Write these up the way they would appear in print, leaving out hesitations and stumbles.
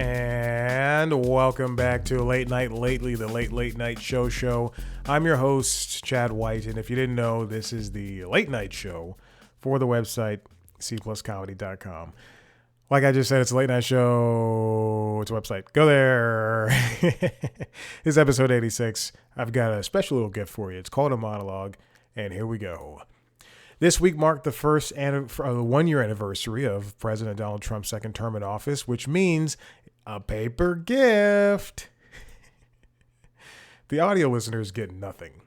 And welcome back to Late Night Lately, the late night show. I'm your host, Chad White, and if you didn't know, this is the late night show for the website cpluscomedy.com. Like I just said, it's a late night show. It's a website. Go there. This is episode 86. I've got a special little gift for you. It's called a monologue, and here we go. This week marked the first 1-year anniversary of President Donald Trump's second term in office, which means a paper gift. The audio listeners get nothing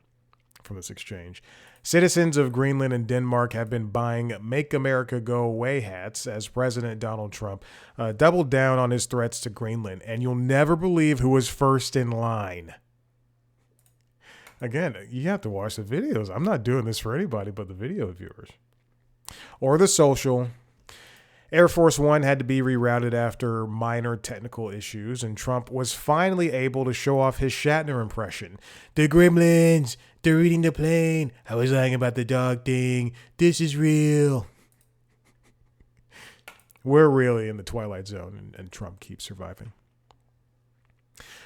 from this exchange. Citizens of Greenland and Denmark have been buying Make America Go Away hats as President Donald Trump doubled down on his threats to Greenland. And you'll never believe who was first in line. Again, you have to watch the videos. I'm not doing this for anybody but the video viewers. Or the social. Air Force One had to be rerouted after minor technical issues, and Trump was finally able to show off his Shatner impression. The gremlins, they're eating the plane. I was lying about the dog thing. This is real. We're really in the Twilight Zone, and Trump keeps surviving.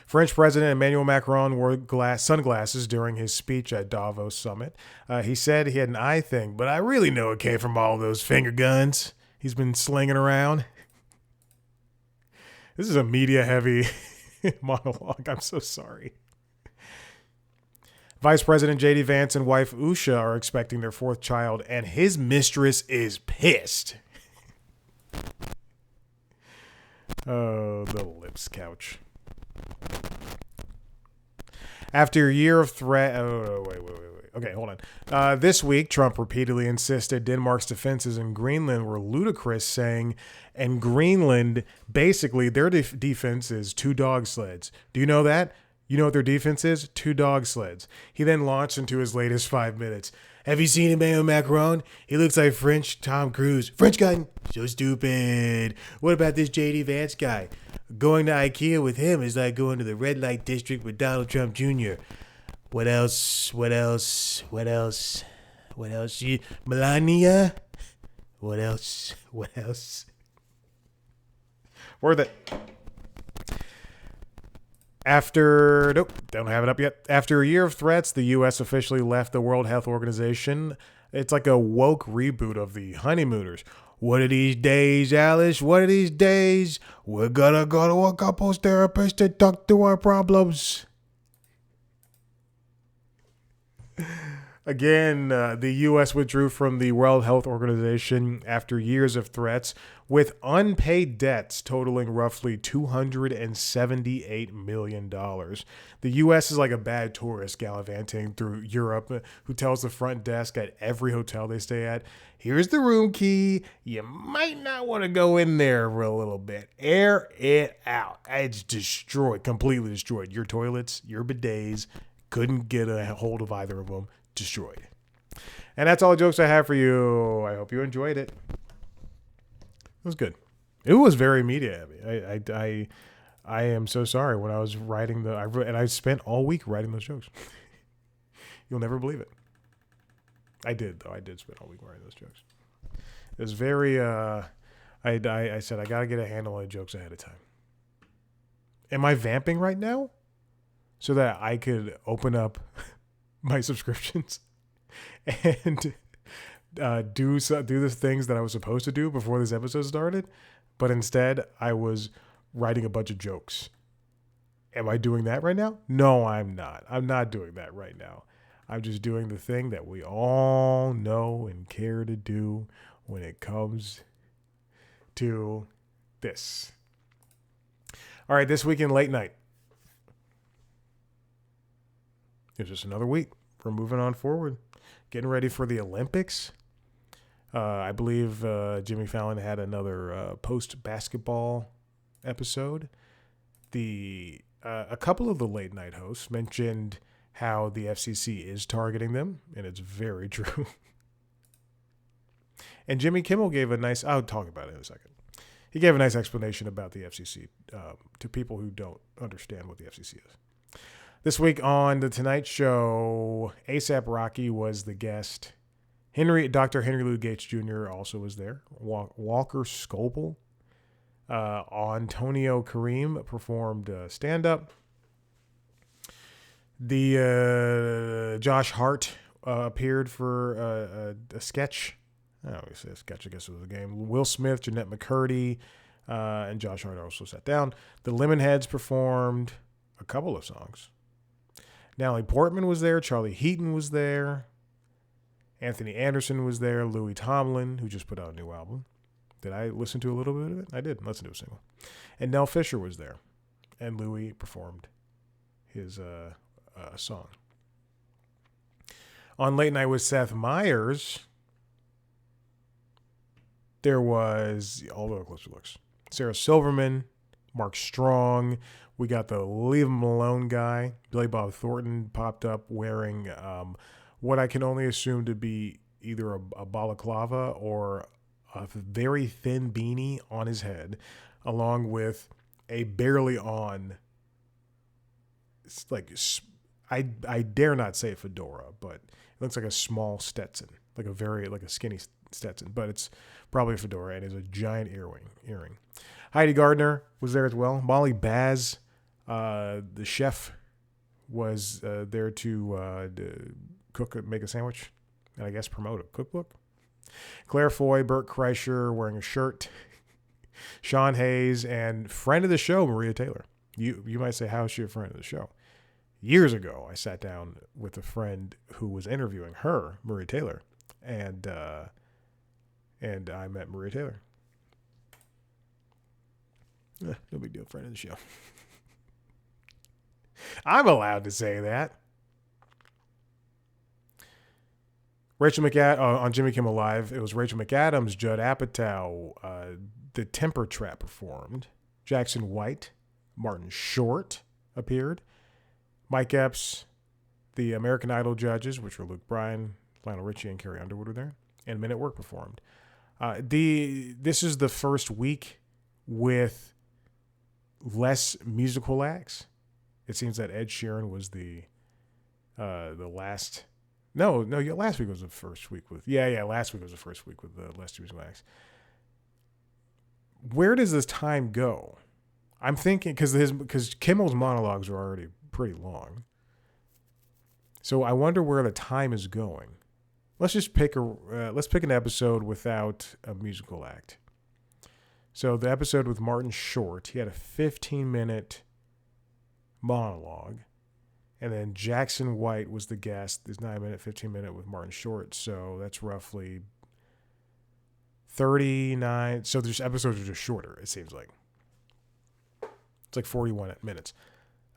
French President Emmanuel Macron wore sunglasses during his speech at Davos Summit. He said he had an eye thing, but I really know it came from all those finger guns he's been slinging around. This is a media-heavy monologue. I'm so sorry. Vice President J.D. Vance and wife Usha are expecting their fourth child, and his mistress is pissed. Oh, the lips couch. After a year of threat... wait. Okay, hold on. This week, Trump repeatedly insisted Denmark's defenses in Greenland were ludicrous, saying, in Greenland, basically, their defense is 2 dog sleds. Do you know that? You know what their defense is? 2 dog sleds. He then launched into his latest 5 minutes. Have you seen Emmanuel Macron? He looks like French Tom Cruise. French guy. So stupid. What about this J.D. Vance guy? Going to IKEA with him is like going to the red light district with Donald Trump Jr. What else? Melania? What else? Worth it. Don't have it up yet. After a year of threats, the U.S. officially left the World Health Organization. It's like a woke reboot of the honeymooners. One of these days, Alice, one of these days, we're gonna go to a couples therapist to talk through our problems. Again, the U.S. withdrew from the World Health Organization after years of threats, with unpaid debts totaling roughly $278 million. The U.S. is like a bad tourist gallivanting through Europe who tells the front desk at every hotel they stay at, here's the room key. You might not want to go in there for a little bit. Air it out. It's destroyed, completely destroyed. Your toilets, your bidets, couldn't get a hold of either of them. Destroyed. And that's all the jokes I have for you. I hope you enjoyed it. It was good. It was very media heavy. I am so sorry when I was writing and I spent all week writing those jokes. You'll never believe it. I did, though. I did spend all week writing those jokes. It was very, I said, I got to get a handle on the jokes ahead of time. Am I vamping right now? So that I could open up my subscriptions and do the things that I was supposed to do before this episode started, but instead I was writing a bunch of jokes. Am I doing that right now? No, I'm not. I'm not doing that right now. I'm just doing the thing that we all know and care to do when it comes to this. All right, this week in late night. It's just another week. We're moving on forward. Getting ready for the Olympics. I believe Jimmy Fallon had another post-basketball episode. A couple of the late night hosts mentioned how the FCC is targeting them, and it's very true. And Jimmy Kimmel gave a nice... I'll talk about it in a second. He gave a nice explanation about the FCC to people who don't understand what the FCC is. This week on The Tonight Show, A$AP Rocky was the guest. Dr. Henry Louis Gates Jr. also was there. Walker Scoble Antonio Kareem performed stand-up. The Josh Hart appeared for a sketch. I don't say a sketch, I guess it was a game. Will Smith, Jeanette McCurdy, and Josh Hart also sat down. The Lemonheads performed a couple of songs. Natalie Portman was there. Charlie Heaton was there. Anthony Anderson was there. Louis Tomlin, who just put out a new album. Did I listen to a little bit of it? I did listen to a single. And Nell Fisher was there. And Louis performed his song. On Late Night with Seth Meyers, there was all the closer looks. Sarah Silverman, Mark Strong. We got the Leave 'Em Alone guy. Billy Bob Thornton popped up wearing what I can only assume to be either a balaclava or a very thin beanie on his head, along with a barely on, it's like, I dare not say fedora, but it looks like a small Stetson, like a skinny Stetson, but it's probably a fedora and is a giant earring. Heidi Gardner was there as well. Molly Baz, the chef, was there to cook, make a sandwich, and I guess promote a cookbook. Claire Foy, Burt Kreischer wearing a shirt, Sean Hayes, and friend of the show, Maria Taylor. You might say, how is she a friend of the show? Years ago, I sat down with a friend who was interviewing her, Maria Taylor, and I met Maria Taylor. No big deal, friend of the show. I'm allowed to say that. Rachel McAdams on Jimmy Kimmel Live. It was Rachel McAdams, Judd Apatow, the Temper Trap performed. Jackson White, Martin Short appeared. Mike Epps, the American Idol judges, which were Luke Bryan, Lionel Richie, and Carrie Underwood were there. And Men at Work performed. This is the first week with less musical acts. It seems that Ed Sheeran was the last. No, last week was the first week with. Last week was the first week with the less musical acts. Where does this time go? I'm thinking because Kimmel's monologues are already pretty long. So I wonder where the time is going. Let's just pick an episode without a musical act. So the episode with Martin Short, he had a 15-minute monologue. And then Jackson White was the guest. There's 9-minute, 15-minute with Martin Short. So that's roughly 39. So there's episodes are just shorter, it seems like. It's like 41 minutes.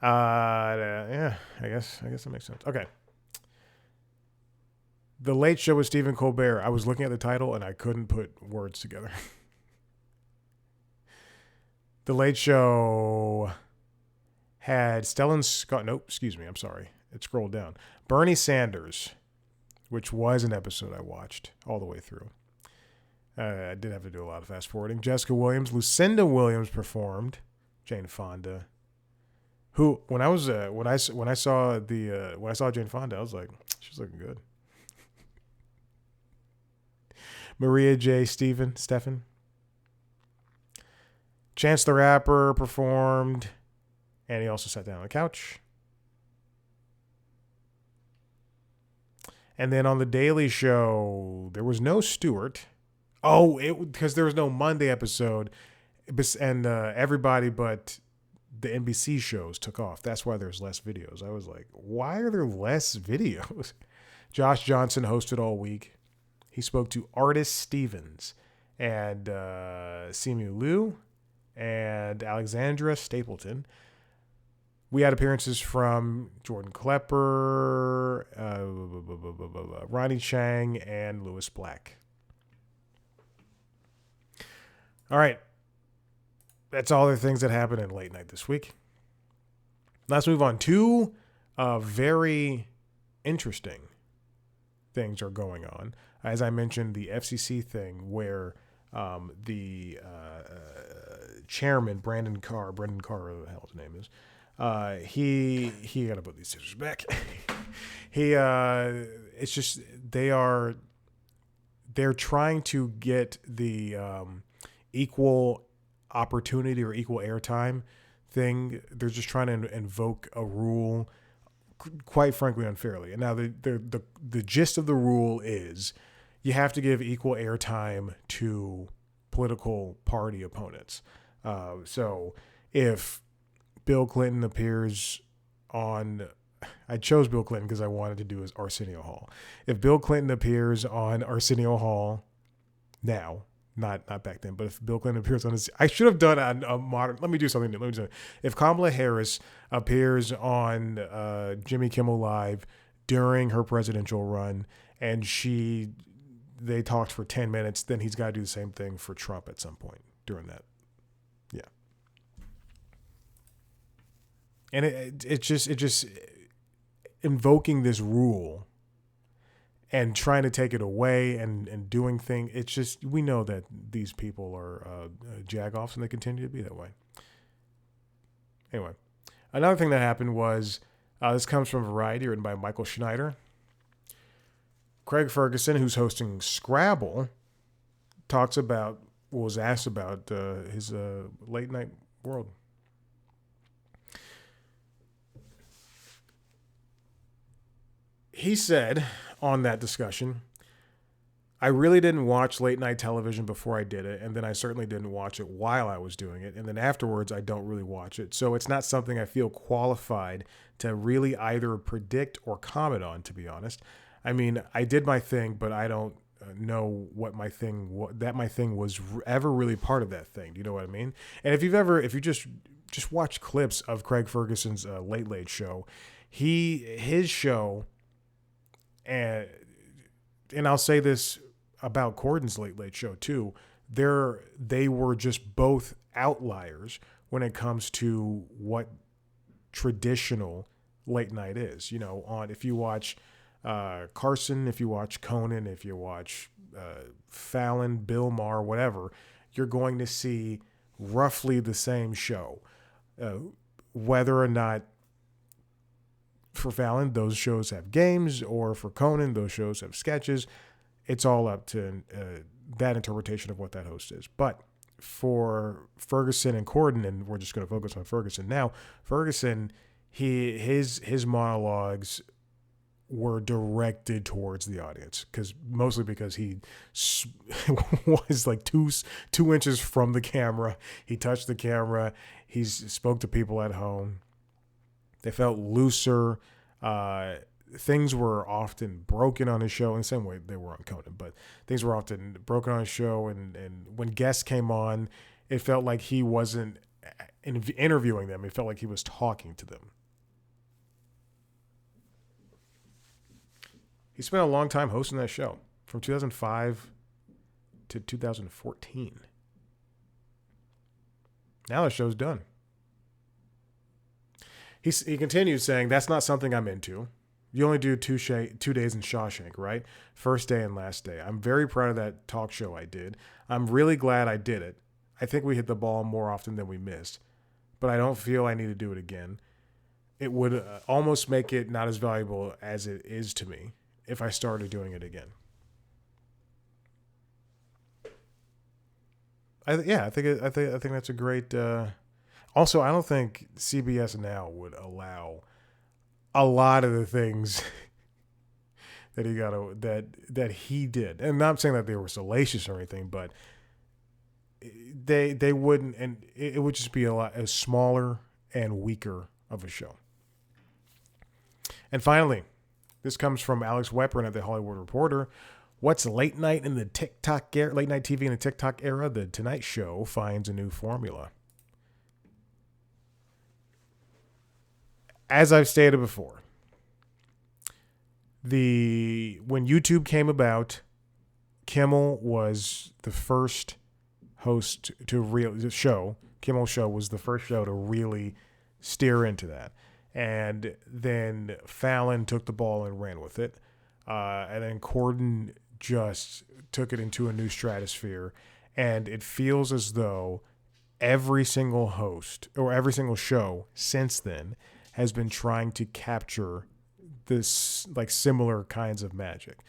I guess that makes sense. Okay. The Late Show with Stephen Colbert. I was looking at the title and I couldn't put words together. The Late Show had Stellan Scott. Nope, excuse me. I'm sorry. It scrolled down. Bernie Sanders, which was an episode I watched all the way through. I did have to do a lot of fast forwarding. Jessica Williams, Lucinda Williams performed. Jane Fonda, who when I saw Jane Fonda, I was like, she's looking good. Maria J. Stephen. Chance the Rapper performed, and he also sat down on the couch. And then on The Daily Show, there was no Stewart. Because there was no Monday episode, and everybody but the NBC shows took off. That's why there's less videos. I was like, why are there less videos? Josh Johnson hosted all week. He spoke to Artis Stevens and Simu Liu and Alexandra Stapleton. We had appearances from Jordan Klepper, Ronnie Chang, and Lewis Black. All right. That's all the things that happened in late night this week. Let's move on. Two very interesting things are going on. As I mentioned, the FCC thing where the chairman, Brendan Carr, whatever the hell his name is, he got to put these scissors back. It's just they're trying to get the equal opportunity or equal airtime thing. They're just trying to invoke a rule, quite frankly, unfairly. And now the gist of the rule is you have to give equal airtime to political party opponents. So if Bill Clinton appears on, I chose Bill Clinton because I wanted to do his Arsenio Hall. If Bill Clinton appears on Arsenio Hall now, not back then, but if Bill Clinton appears on his, I should have done a modern, let me do something new. If Kamala Harris appears on Jimmy Kimmel Live during her presidential run and they talked for 10 minutes, then he's got to do the same thing for Trump at some point during that. Yeah. And it just invoking this rule and trying to take it away and doing things. It's just, we know that these people are jagoffs and they continue to be that way. Anyway, another thing that happened was, this comes from Variety, written by Michael Schneider. Craig Ferguson, who's hosting Scrabble, was asked about his late night world. He said on that discussion, I really didn't watch late night television before I did it, and then I certainly didn't watch it while I was doing it, and then afterwards I don't really watch it. So it's not something I feel qualified to really either predict or comment on, to be honest. I mean, I did my thing, but I don't know what my thing was ever really part of that thing. Do you know what I mean? And if you just watch clips of Craig Ferguson's Late Late Show, his show, and I'll say this about Corden's Late Late Show too, they were just both outliers when it comes to what traditional late night is. You know, if you watch Carson, if you watch Conan, if you watch Fallon, Bill Maher, whatever, you're going to see roughly the same show. Whether or not for Fallon those shows have games, or for Conan those shows have sketches, it's all up to that interpretation of what that host is. But for Ferguson and Corden, and we're just going to focus on Ferguson now, Ferguson, his monologues were directed towards the audience, mostly because he was like two inches from the camera. He touched the camera. He spoke to people at home. They felt looser. Things were often broken on his show in the same way they were on Conan, but things were often broken on his show. And when guests came on, it felt like he wasn't interviewing them. It felt like he was talking to them. He spent a long time hosting that show, from 2005 to 2014. Now the show's done. He continued saying, that's not something I'm into. You only do 2 days in Shawshank, right? First day and last day. I'm very proud of that talk show I did. I'm really glad I did it. I think we hit the ball more often than we missed, but I don't feel I need to do it again. It would almost make it not as valuable as it is to me if I started doing it again. I think that's a great. Also, I don't think CBS Now would allow a lot of the things that he did. And I'm not saying that they were salacious or anything, but they wouldn't, and it would just be a smaller and weaker of a show. And finally, this comes from Alex Weprin at The Hollywood Reporter. What's late night in the TikTok era? Late night TV in the TikTok era? The Tonight Show finds a new formula. As I've stated before, when YouTube came about, Kimmel was the first host Kimmel Show was the first show to really steer into that. And then Fallon took the ball and ran with it. And then Corden just took it into a new stratosphere. And it feels as though every single host or every single show since then has been trying to capture this, like, similar kinds of magic.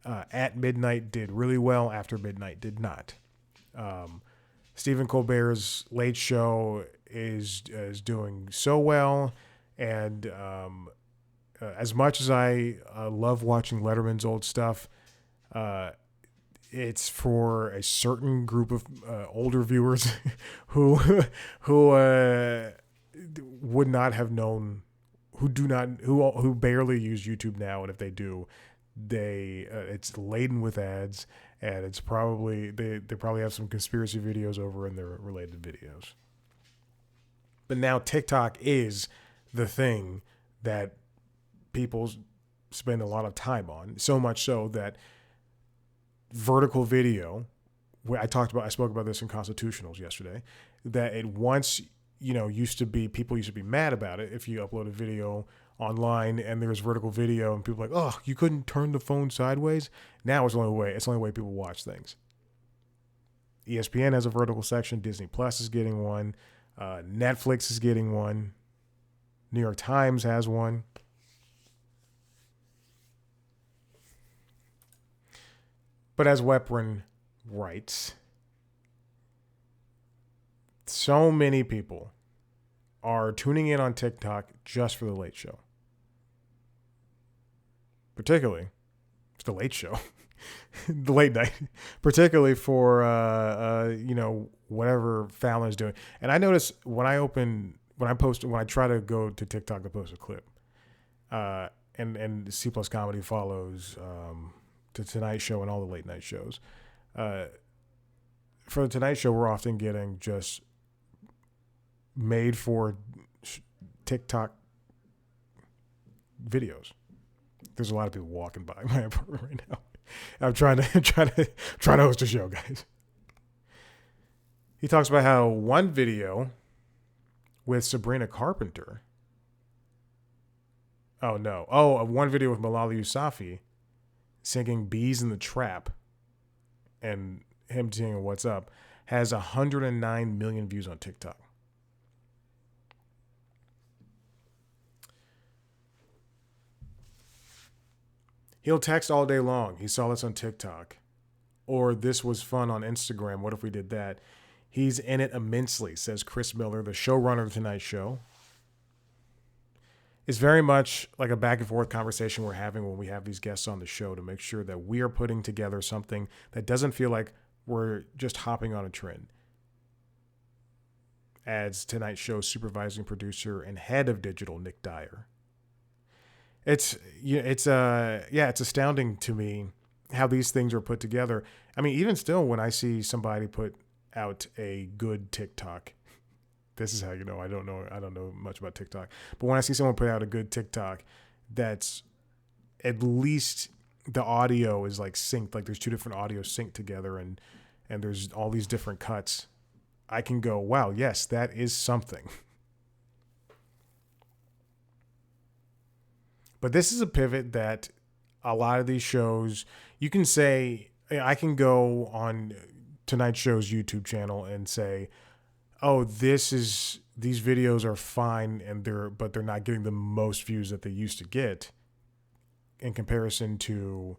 At Midnight did really well. After Midnight did not. Stephen Colbert's Late Show is doing so well, and as much as I love watching Letterman's old stuff, uh, it's for a certain group of older viewers who who would not have known, who barely use YouTube now, and if they do, they it's laden with ads, and it's probably they probably have some conspiracy videos over in their related videos. But now TikTok is the thing that people spend a lot of time on, so much so that vertical video, I spoke about this in Constitutionals yesterday, that it once, used to be, people used to be mad about it if you upload a video online and there's vertical video and people are like, oh, you couldn't turn the phone sideways. Now it's the only way people watch things. ESPN has a vertical section. Disney Plus is getting one. Netflix is getting one. New York Times has one. But as Weprin writes, so many people are tuning in on TikTok just for the Late Show. Particularly, it's the Late Show, the late night. Particularly for whatever Fallon's doing. And I notice when I try to go to TikTok to post a clip, and C Plus Comedy follows the Tonight Show and all the late night shows. For the Tonight Show, we're often getting just made for TikTok videos. There's a lot of people walking by my apartment right now. I'm trying to host a show, guys. He talks about how one video with Sabrina Carpenter. One video with Malala Yousafzai singing "Bees in the Trap" and him singing "What's Up" has 109 million views on TikTok. He'll text all day long. He saw this on TikTok. Or this was fun on Instagram. What if we did that? He's in it immensely, says Chris Miller, the showrunner of The Tonight Show. It's very much like a back and forth conversation we're having when we have these guests on the show to make sure that we are putting together something that doesn't feel like we're just hopping on a trend. Adds Tonight Show supervising producer and head of digital, Nick Dyer. It's astounding to me how these things are put together. I mean, even still, when I see somebody put out a good TikTok, this is how you know I don't know much about TikTok. But when I see someone put out a good TikTok, that's at least the audio is like synced, like there's two different audios synced together, and there's all these different cuts. I can go, wow, yes, that is something. But this is a pivot that a lot of these shows, you can say, I can go on Tonight Show's YouTube channel and say, oh, these videos are fine, but they're not getting the most views that they used to get in comparison to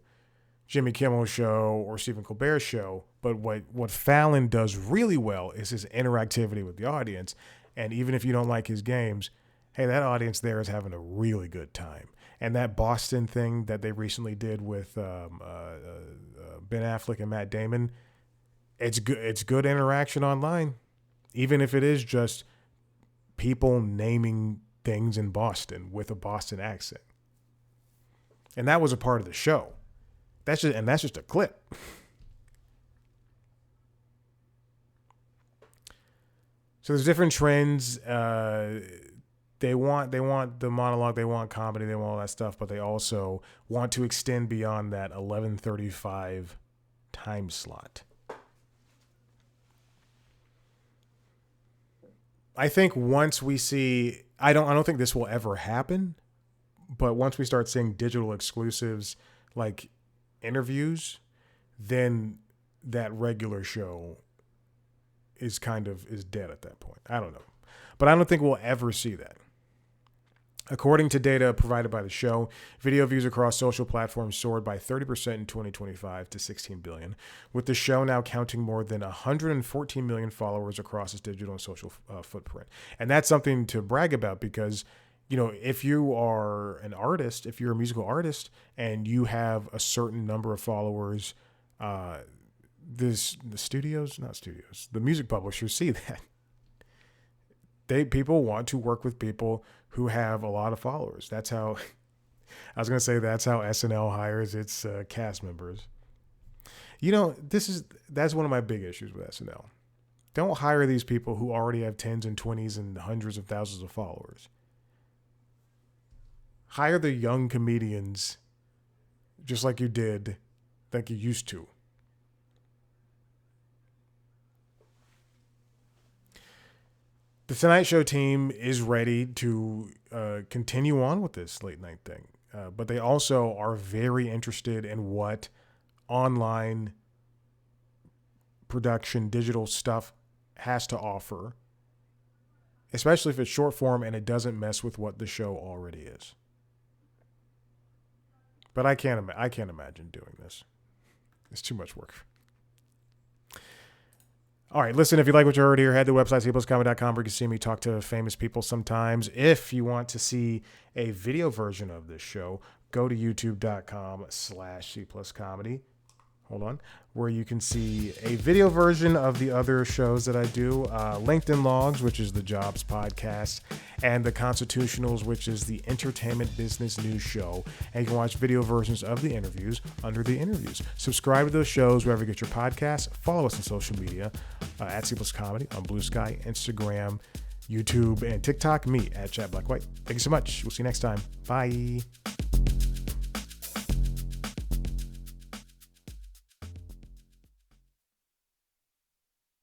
Jimmy Kimmel's show or Stephen Colbert's show. But what Fallon does really well is his interactivity with the audience. And even if you don't like his games, hey, that audience there is having a really good time. And that Boston thing that they recently did with Ben Affleck and Matt Damon, it's good. It's good interaction online, even if it is just people naming things in Boston with a Boston accent. And that was a part of the show. That's just a clip. So there's different trends. They want the monologue, they want comedy, they want all that stuff, but they also want to extend beyond that 11:35 time slot. I think once we see, I don't think this will ever happen, but once we start seeing digital exclusives like interviews, then that regular show is dead at that point. I don't know. But I don't think we'll ever see that. According to data provided by the show, video views across social platforms soared by 30% in 2025 to 16 billion, with the show now counting more than 114 million followers across its digital and social footprint. And that's something to brag about because, you know, if you are an artist, if you're a musical artist and you have a certain number of followers, the music publishers see that. People want to work with people who have a lot of followers. That's how that's how SNL hires its cast members. You know, that's one of my big issues with SNL. Don't hire these people who already have tens and twenties and hundreds of thousands of followers. Hire the young comedians just like you used to. The Tonight Show team is ready to continue on with this late night thing, but they also are very interested in what online production, digital stuff has to offer, especially if it's short form and it doesn't mess with what the show already is. But I can't imagine doing this. It's too much work. All right, listen, if you like what you heard here, head to the website, cpluscomedy.com, where you can see me talk to famous people sometimes. If you want to see a video version of this show, go to youtube.com/cpluscomedy. Hold on. Where you can see a video version of the other shows that I do. LinkedIn Logs, which is the Jobs podcast, and The Constitutionals, which is the entertainment business news show. And you can watch video versions of the interviews under the interviews. Subscribe to those shows wherever you get your podcasts. Follow us on social media at cpluscomedy on Blue Sky, Instagram, YouTube, and TikTok. Me at Chad Blackwhite. Thank you so much. We'll see you next time. Bye.